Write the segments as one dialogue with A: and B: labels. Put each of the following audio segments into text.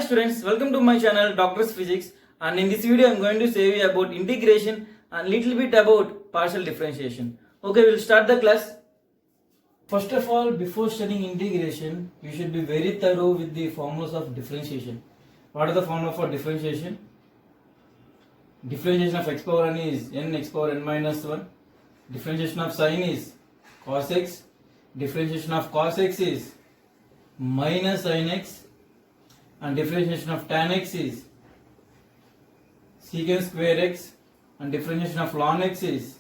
A: students, welcome to my channel Doctor's Physics, and in this video I am going to say you about integration and little bit about partial differentiation. Okay, we'll start the class. First of all, before studying integration, you should be very thorough with the formulas of differentiation. What are the formula for differentiation? Differentiation of x power n is n x power n minus 1. Differentiation of sine is cos x. Differentiation of cos x is minus sin x. And differentiation of tan x is secant square x, and differentiation of ln x is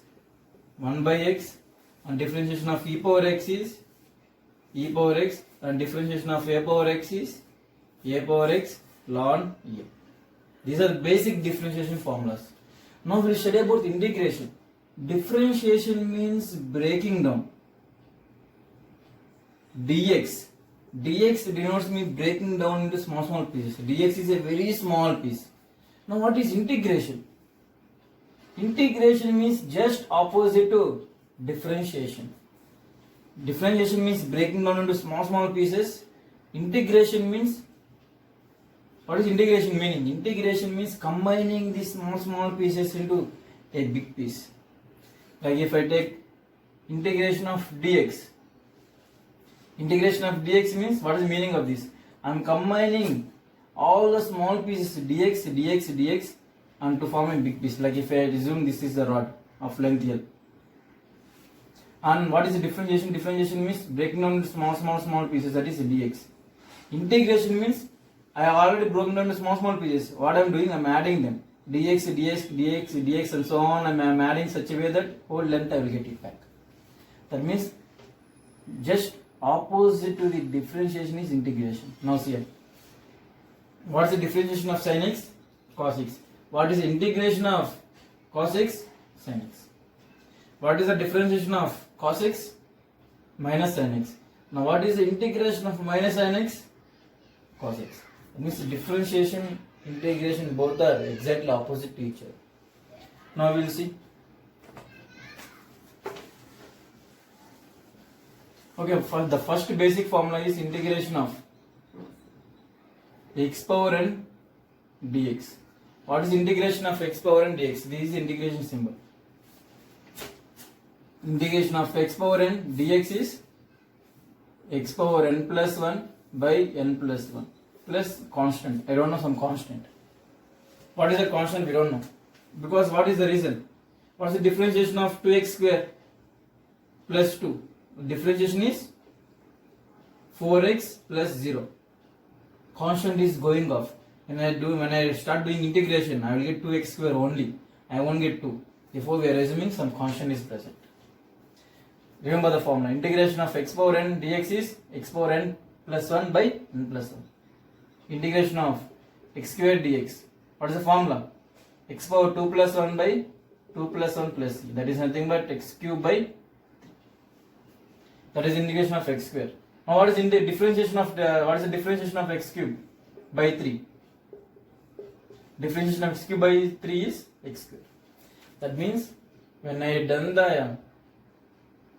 A: 1 by x, and differentiation of e power x is e power x, and differentiation of a power x is a power x ln e. These are basic differentiation formulas. Now we will study about integration. Differentiation means breaking down. dx denotes me breaking down into small pieces. Dx is a very small piece. Now what is integration? Integration means just opposite to differentiation. Differentiation means breaking down into small pieces. Integration means, what is integration meaning? Integration means combining these small pieces into a big piece. Like if I take integration of dx. Integration of dx means, what is the meaning of this? I am combining all the small pieces dx and to form a big piece. Like if I assume this is the rod of length L. And what is the differentiation? Differentiation means breaking down into small pieces, that is dx. Integration means I have already broken down into small pieces. What I am doing, I am adding them. dx and so on. I am adding such a way that whole length I will get it back. That means just opposite to the differentiation is integration. Now see here. What is the differentiation of sin x? Cos x. What is the integration of cos x? Sin x. What is the differentiation of cos x? Minus sin x. Now what is the integration of minus sin x? Cos x. That means differentiation, integration both are exactly opposite to each other. Now we will see. Okay, the first basic formula is integration of x power n dx. What is integration of x power n dx? This is the integration symbol. Integration of x power n dx is x power n plus 1 by n plus 1 plus constant. I don't know some constant. What is the constant? We don't know. Because what is the reason? What is the differentiation of 2x square plus 2? Differentiation is 4x plus 0. Constant is going off. When I start doing integration, I will get 2x square only. I won't get 2. Therefore, we are assuming some constant is present. Remember the formula. Integration of x power n dx is x power n plus 1 by n plus 1. Integration of x square dx. What is the formula? X power 2 plus 1 by 2 plus 1 plus c. That is nothing but x cube by. That is integration of x square. Now what is the differentiation of x cube? By 3. Differentiation of x cube by 3 is x square. That means when I done the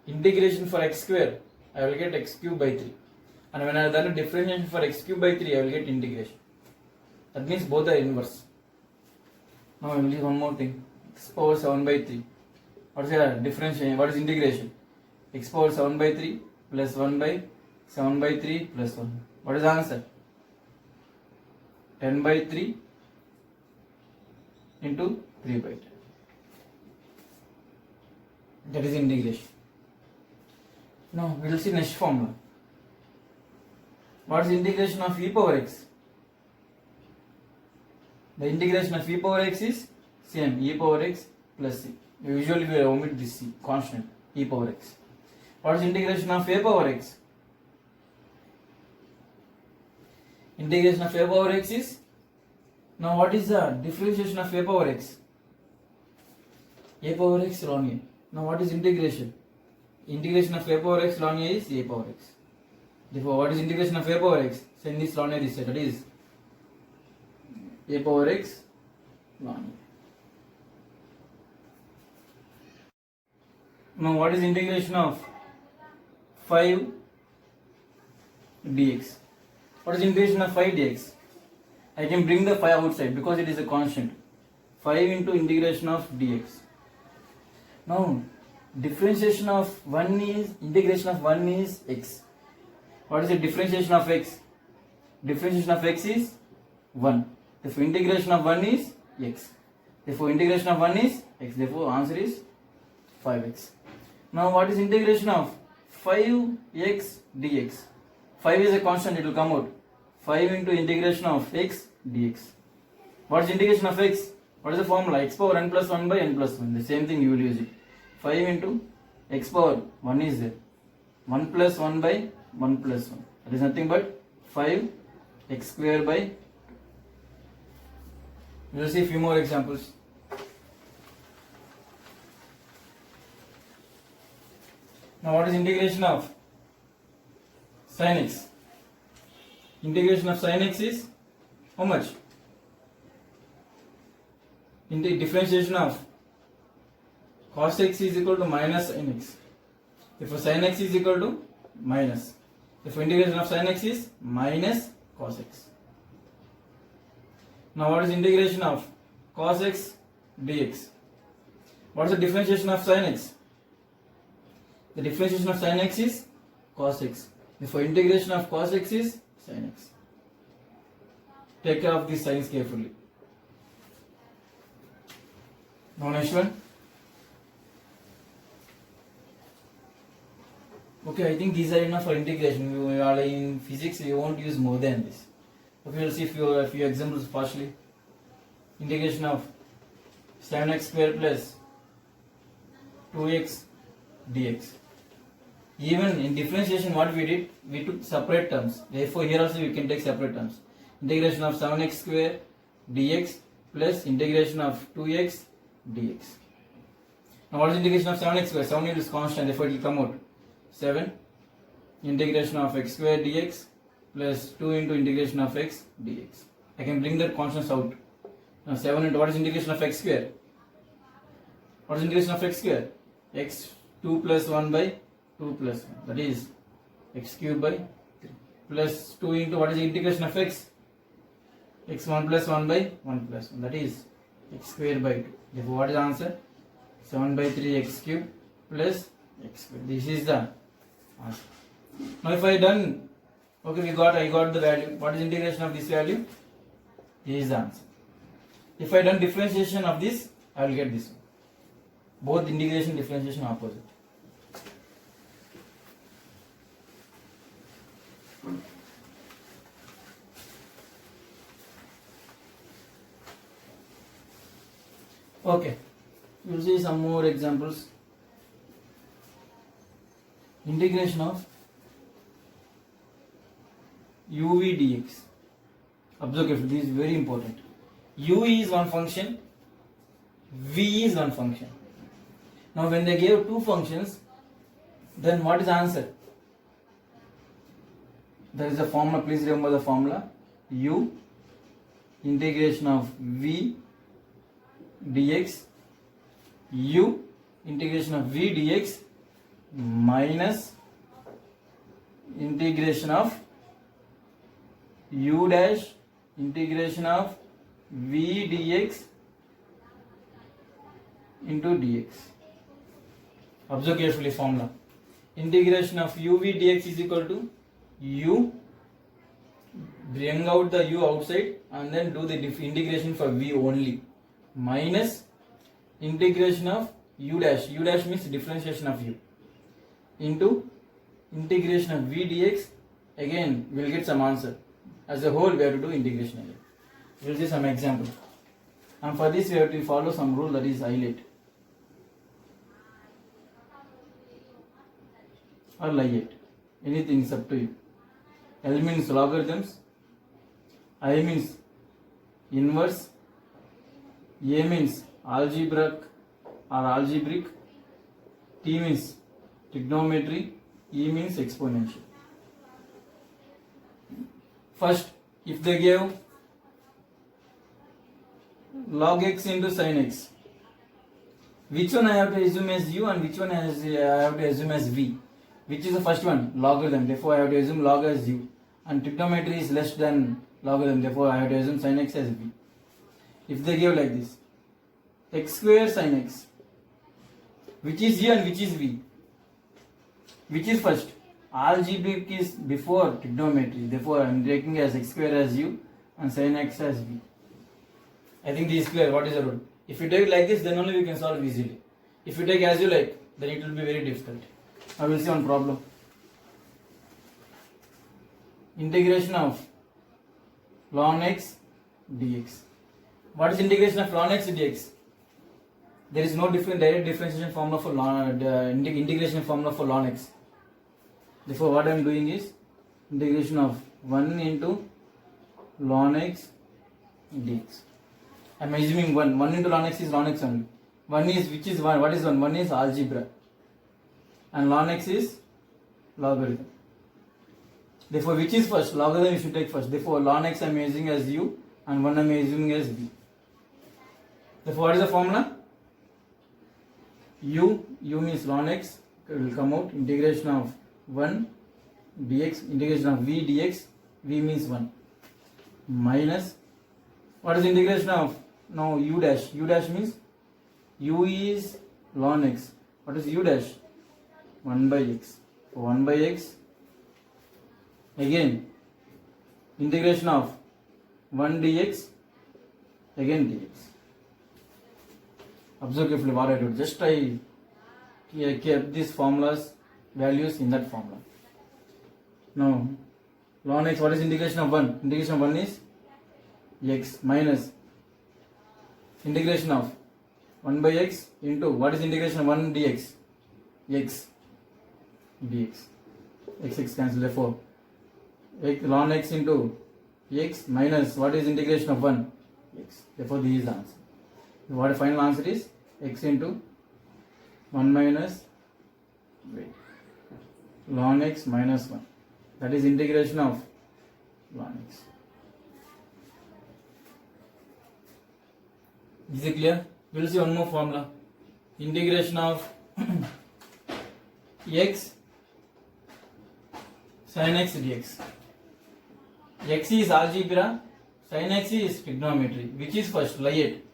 A: integration for x square, I will get x cube by 3. And when I have done a differentiation for x cube by 3, I will get integration. That means both are inverse. Now I will use one more thing. X power 7 by 3. What is the differentiation? What is integration? X power 7 by 3 plus 1 by 7 by 3 plus 1. What is the answer? 10 by 3 into 3 by 10. That is integration. Now we will see next formula. What is integration of e power x? The integration of e power x is same, e power x plus c. Usually we omit this c, constant, e power x. What is integration of a power x? Integration of a power x is, now what is the differentiation of a power x? A power x ln a. Now what is integration? Integration of a power x ln a is a power x. Therefore what is integration of a power x? Send this ln a this side, that is a power x ln a. Now what is integration of 5 dx? What is integration of 5 dx? I can bring the 5 outside because it is a constant. 5 into integration of dx. Now differentiation of 1 is, integration of 1 is x. What is the differentiation of x? Differentiation of x is 1. Therefore integration of 1 is x. Therefore integration of 1 is x. Therefore answer is 5x. Now what is integration of 5x dx? 5 is a constant, it will come out. 5 into integration of x dx. What is integration of x? What is the formula? X power n plus 1 by n plus 1. The same thing you will use it. 5 into x power 1 is there. 1 plus 1 by 1 plus 1. That is nothing but 5 x square by 2. We will see a few more examples. Now what is integration of sin x? Integration of sin x is how much? In the differentiation of cos x is equal to minus sin x. Therefore sin x is equal to minus. Therefore integration of sin x is minus cos x. Now what is integration of cos x dx? What is the differentiation of sin x? The differentiation of sin x is cos x. Therefore integration of cos x is sin x. Take care of these signs carefully. Now next one. Okay, I think these are enough for integration. We are in physics, we won't use more than this. Okay, we'll see a few examples partially. Integration of 7x square plus 2x dx. Even in differentiation, what we did, we took separate terms. Therefore, here also we can take separate terms. Integration of 7x square dx plus integration of 2x dx. Now, what is integration of 7x square? 7 is constant, therefore it will come out 7 integration of x square dx plus 2 into integration of x dx. I can bring that constants out. Now 7 into what is integration of x square? What is integration of x square? X 2 plus 1 by 2 plus 1, that is x cube by 3 plus 2 into what is the integration of x? X 1 plus 1 by 1 plus 1, that is x square by 2. Therefore what is the answer? 7 by 3 x cube plus x square. This is the answer. Now if I done, okay, I got the value. What is integration of this value? This is the answer. If I done differentiation of this, I will get this one. Both integration differentiation opposite. Okay, we will see some more examples. Integration of uv dx. Observe carefully, this is very important. U is one function, v is one function. Now when they gave two functions, then what is the answer? There is a formula, please remember the formula. U integration of v dx, u integration of v dx minus integration of u dash integration of v dx into dx. Observe carefully formula. Integration of uv dx is equal to u, bring out the u outside and then do the integration for v only, minus integration of u dash means differentiation of u, into integration of v dx. Again we will get some answer. As a whole we have to do integration again. We will see some example, and for this we have to follow some rule, that is highlight or liate. Anything is up to you. L means logarithms, I means inverse, A means algebraic, T means trigonometry, E means exponential. First, if they gave log x into sin x, which one I have to assume as u and which one I have to assume as v? Which is the first one? Logarithm. Therefore I have to assume log as u, and trigonometry is less than logarithm. Therefore, I have to assume sin x as v. If they give like this, x square sin x, which is u and which is v? Which is first? Algebraic is before trigonometry. Therefore, I am taking as x square as u and sin x as v. I think this is clear. What is the rule? If you take like this, then only we can solve easily. If you take as you like, then it will be very difficult. I will see one problem. Integration of ln x dx. What is integration of ln x dx? There is no direct differentiation formula for integration formula for ln x. Therefore, what I am doing is integration of 1 into ln x dx. I am assuming 1 into ln x is ln x only. 1 is, which is 1? What is 1? 1 is algebra. And ln x is logarithm. Therefore, which is first? Logarithm you should take first. Therefore, ln x I am using as u and 1 I am using as v. Therefore, what is the formula? U means ln x, it will come out, integration of 1 dx, integration of v dx, v means 1, minus, what is integration of, now u dash means, u is ln x, what is u dash? 1 by x, so 1 by x, again, integration of 1 dx, again dx. Observe carefully what I do. Just I kept these formulas values in that formula. Now, ln x, what is integration of 1? Integration of 1 is x minus integration of 1 by x into, what is integration of 1 dx? X dx. X cancel, therefore ln x into x minus, what is integration of 1? X. Therefore, this is the answer. What the final answer is? X into 1 minus ln x minus 1. That is integration of ln x. Is it clear? We will see one more formula. Integration of x sin x dx. X is algebra, sin x is trigonometry. Which is first? Lie it.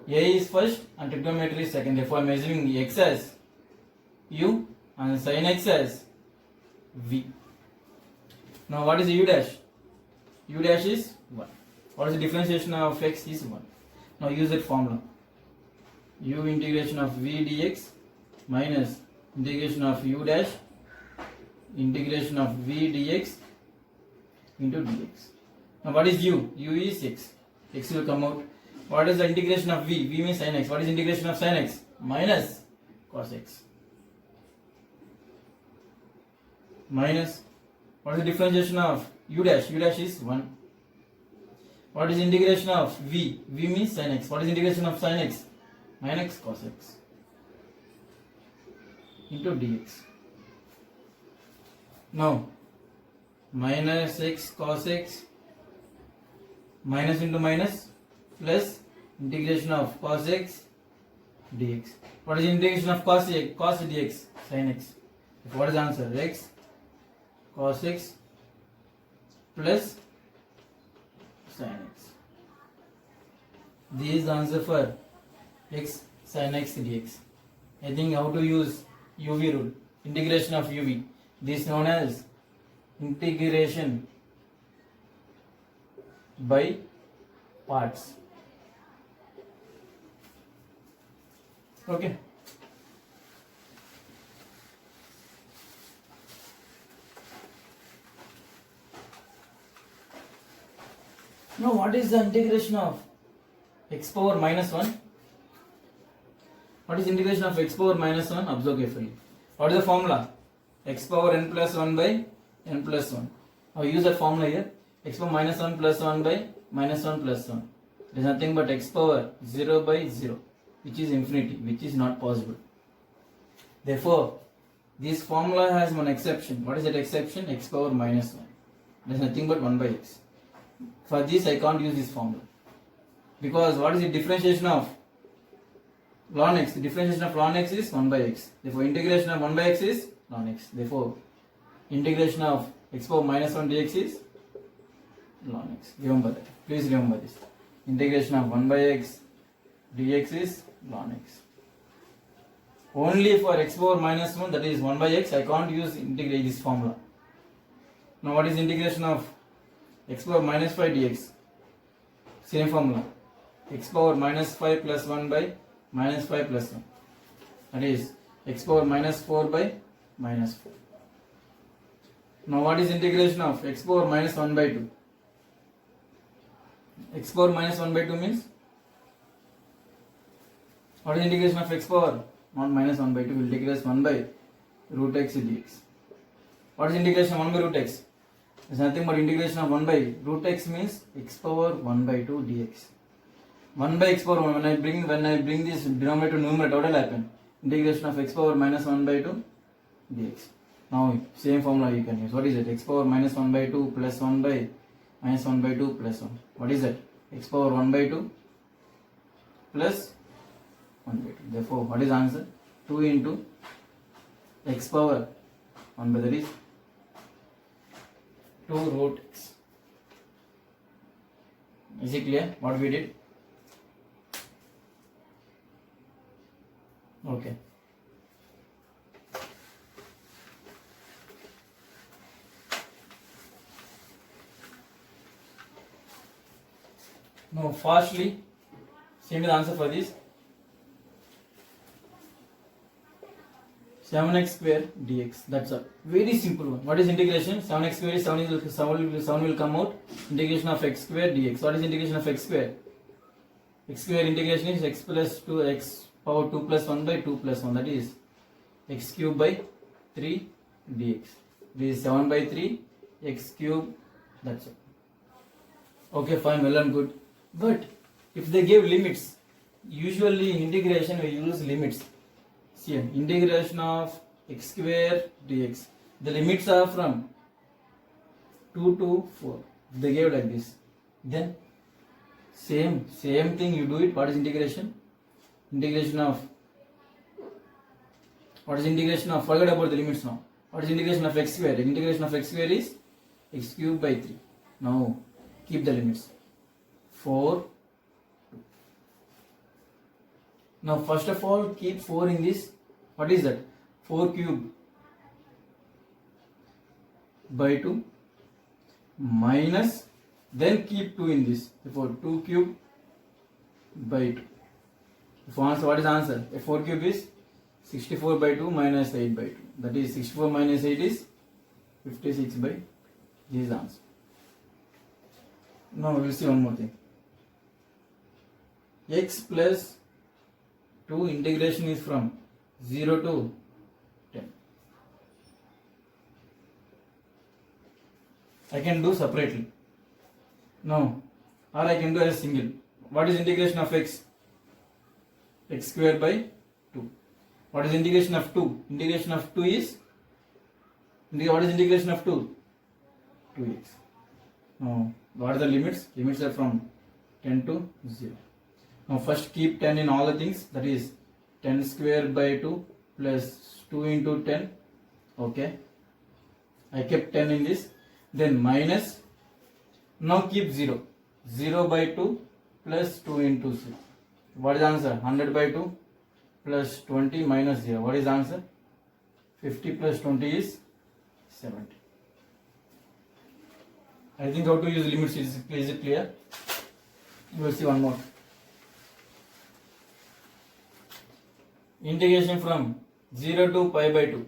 A: A is first and trigonometry is second. Therefore, I am assuming x as u and sin x as v. Now, what is u dash? U dash is 1. What is the differentiation of x is 1. Now, use that formula. U integration of v dx minus integration of u dash integration of v dx into dx. Now, what is u? U is x. X will come out. What is the integration of v? V means sin x. What is integration of sin x? Minus cos x. Minus, what is the differentiation of u dash? U dash is 1. What is integration of v? V means sin x. What is integration of sin x? Minus cos x into dx. Now, minus x cos x minus into minus plus integration of cos x dx. What is integration of cos x? Cos dx, sin x. What is the answer? X cos x plus sin x. This is the answer for x sin x dx. I think how to use UV rule. Integration of UV. This is known as integration by parts. Okay. Now, what is the integration of x power minus 1? What is integration of x power minus 1? Observe carefully. What is the formula? X power n plus 1 by n plus 1. Now, use that formula here. X power minus 1 plus 1 by minus 1 plus 1. It is nothing but x power 0 by 0, which is infinity, which is not possible. Therefore, this formula has one exception. What is that exception? X power minus 1. It is nothing but 1 by x. For this, I can't use this formula. Because what is the differentiation of ln x? The differentiation of ln x is 1 by x. Therefore, integration of 1 by x is ln x. Therefore, integration of x power minus 1 dx is ln x. Remember that. Please remember this. Integration of 1 by x dx is ln x. Only for x power minus 1, that is 1 by x, I can't use integrate this formula. Now what is integration of x power minus 5 dx? Same formula. X power minus 5 plus 1 by minus 5 plus 1. That is x power minus 4 by minus 4. Now what is integration of x power minus 1 by 2? X power minus 1 by 2 means, what is integration of x power? Not minus 1 by 2, will take it as 1 by root x dx. What is integration of 1 by root x? It's nothing but integration of 1 by root x means x power 1 by 2 dx. 1 by x power 1, when I bring this denominator to numerator, what will happen? Integration of x power minus 1 by 2 dx. Now same formula you can use. What is it? X power minus 1 by 2 plus 1 by minus 1 by 2 plus 1. What is that? X power 1 by 2 plus 1 by 2. Therefore, what is the answer? 2 into x power 1 by, that is 2 root x. Is it clear what we did? Okay. Now fastly, send me the answer for this. 7x square dx. That's a very simple one. What is integration? 7x square is 7 will come out. Integration of x square dx. What is integration of x square? X square integration is x plus 2 x power 2 plus 1 by 2 plus 1. That is x cube by 3 dx. This is 7 by 3 x cube. That's it. Okay, fine, well and good. But if they give limits, usually in integration we use limits. See, integration of x square dx. The limits are from 2 to 4. If they gave like this, then same thing you do it. What is integration? Integration of, what is integration of? Forget about the limits now. What is integration of x square? The integration of x square is x cube by 3. Now keep the limits. 4. Now first of all keep 4 in this. What is that? 4 cube by 2 minus, then keep 2 in this. Therefore 2 cube by 2. If answer, what is the answer? A 4 cube is 64 by 2 minus 8 by 2. That is 64 minus 8 is 56 by 2. This is the answer. Now we will see one more thing. X plus 2 integration is from 0 to 10. I can do separately. No, or I can do as single. What is integration of x? X square by 2. What is integration of 2? Integration of 2 is, what is integration of 2? 2x. Now, what are the limits? Limits are from 10 to 0. Now first keep 10 in all the things, that is 10 square by 2 plus 2 into 10. Okay, I kept 10 in this. Then minus, now keep 0. 0 by 2 plus 2 into 0. What is the answer? 100 by 2 plus 20 minus 0. What is the answer? 50 plus 20 is 70. I think how to use limits is it clear? You will see one more. Integration from 0 to pi by 2.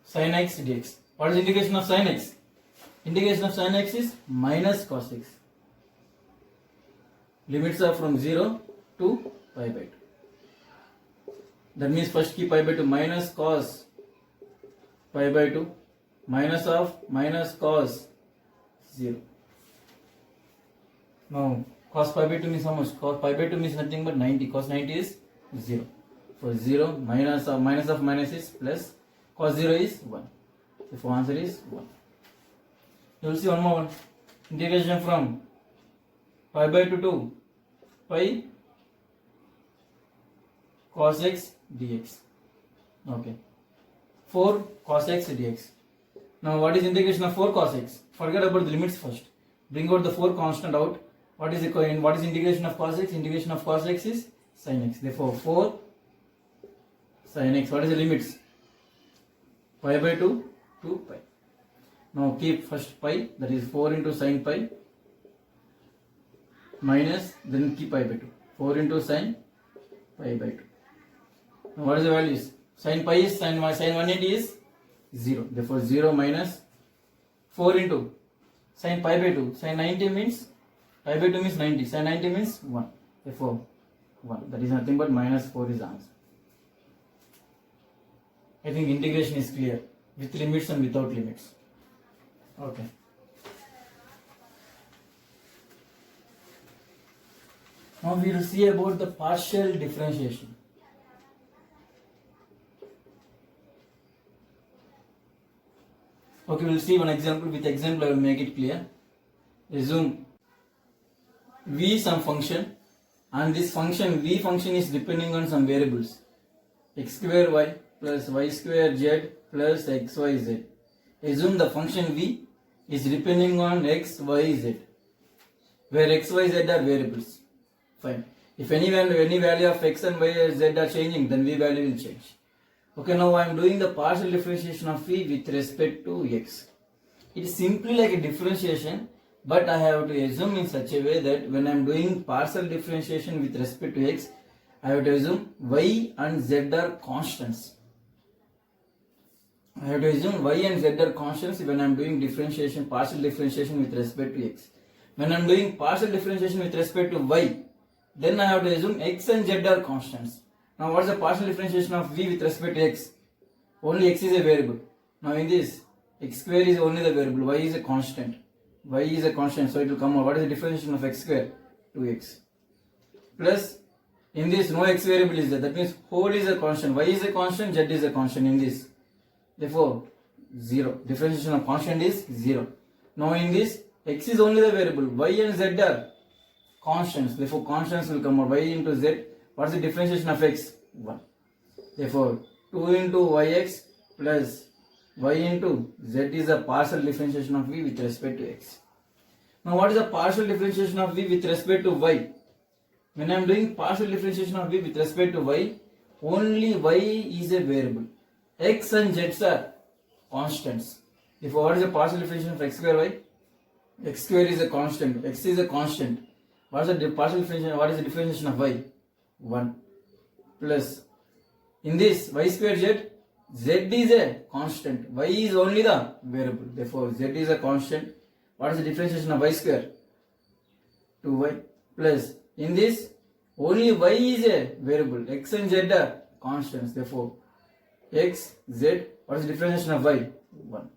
A: Sin x dx. What is integration of sin x? Integration of sin x is minus cos x. Limits are from 0 to pi by 2. That means first keep pi by 2 minus cos pi by 2 minus of minus cos 0. Now cos pi by 2 means how much? Cos pi by 2 means nothing but 90. Cos 90 is 0. For 0 minus of minus is plus. Cos 0 is 1. Therefore answer is 1. You will see one more one. Integration from pi by 2 to pi cos x dx. Okay. 4 cos x dx. Now what is integration of 4 cos x? Forget about the limits first. Bring out the 4 constant out. What is integration of cos x? Integration of cos x is sin x. Therefore 4 sin x. What is the limits? Pi by 2 to pi. Now keep first pi, that is 4 into sin pi minus, then keep pi by 2. 4 into sin pi by 2. Now what is the values? Sin pi is sin 180 is 0. Therefore 0 minus 4 into sin pi by 2. Sin 90 means pi by 2 means 90. Sin 90 means 1. Therefore 1. That is nothing but minus 4 is the answer. I think integration is clear with limits and without limits. Okay. Now we will see about the partial differentiation. Okay, we will see one example. With example I will make it clear. Assume v some function, and this function v function is depending on some variables x square y plus y square z plus xyz. Assume the function v is depending on x, y, z, where x, y, z are variables. Fine. If any value of x and y and z are changing, then v value will change. Okay, now I am doing the partial differentiation of v with respect to x. It is simply like a differentiation, but I have to assume in such a way that when I am doing partial differentiation with respect to x, I have to assume y and z are constants. I have to assume y and z are constants when I am doing differentiation, partial differentiation with respect to x. When I am doing partial differentiation with respect to y, then I have to assume x and z are constants. Now what is the partial differentiation of v with respect to x? Only x is a variable. Now in this, x square is only the variable, y is a constant. Y is a constant, so it will come out. What is the differentiation of x square? 2x. Plus, in this no x variable is there. That means whole is a constant. Y is a constant, z is a constant in this. Therefore, 0. Differentiation of constant is 0. Now in this, x is only the variable. Y and z are constants. Therefore, constants will come out. Y into z. What is the differentiation of x? 1. Therefore, 2 into yx plus y into z is a partial differentiation of v with respect to x. Now, what is the partial differentiation of v with respect to y? When I am doing partial differentiation of v with respect to y, only y is a variable. X and z are constants. Therefore, what is the partial differentiation of x square y? X square is a constant. X is a constant. What is the partial differentiation? What is the differentiation of y? 1 plus in this y square z, z is a constant, y is only the variable, therefore z is a constant. What is the differentiation of y square? 2y plus in this only y is a variable, x and z are constants, therefore x, z. What is the differentiation of y? 1.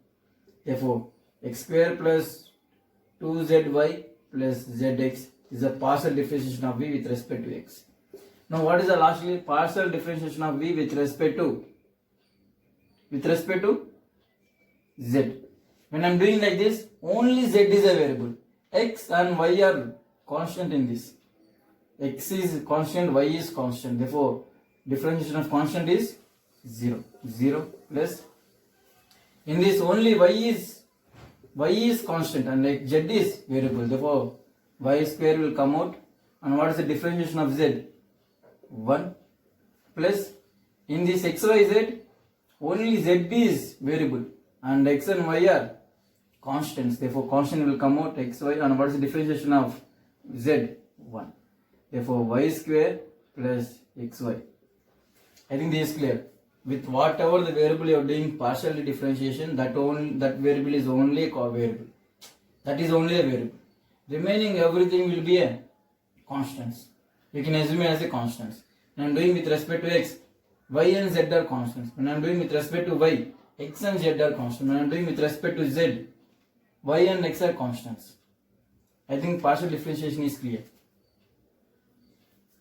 A: Therefore x square plus 2zy plus zx is a partial differentiation of v with respect to x. Now what is the lastly partial differentiation of v with respect to z? When I am doing like this, only z is a variable. X and y are constant in this. X is constant, y is constant. Therefore, differentiation of constant is 0. 0 plus in this only y is constant and z is variable. Therefore, y square will come out. And what is the differentiation of z? 1 plus in this xyz only z is variable and x and y are constants, therefore constant will come out xy. And what is the differentiation of z? 1. Therefore y square plus xy. I think this is clear. With whatever the variable you are doing partially differentiation, that variable is only a variable. That is only a variable. Remaining everything will be a constants. You can assume it as a constants. When I am doing with respect to x, y and z are constants. When I am doing with respect to y, x and z are constants. When I am doing with respect to z, y and x are constants. I think partial differentiation is clear.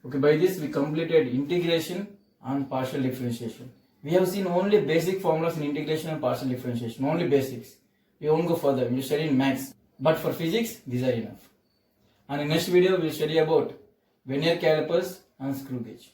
A: Okay, by this we completed integration and partial differentiation. We have seen only basic formulas in integration and partial differentiation, only basics. We won't go further, we will study in maths. But for physics, these are enough. And in next video, we will study about vernier calipers and screw gauge.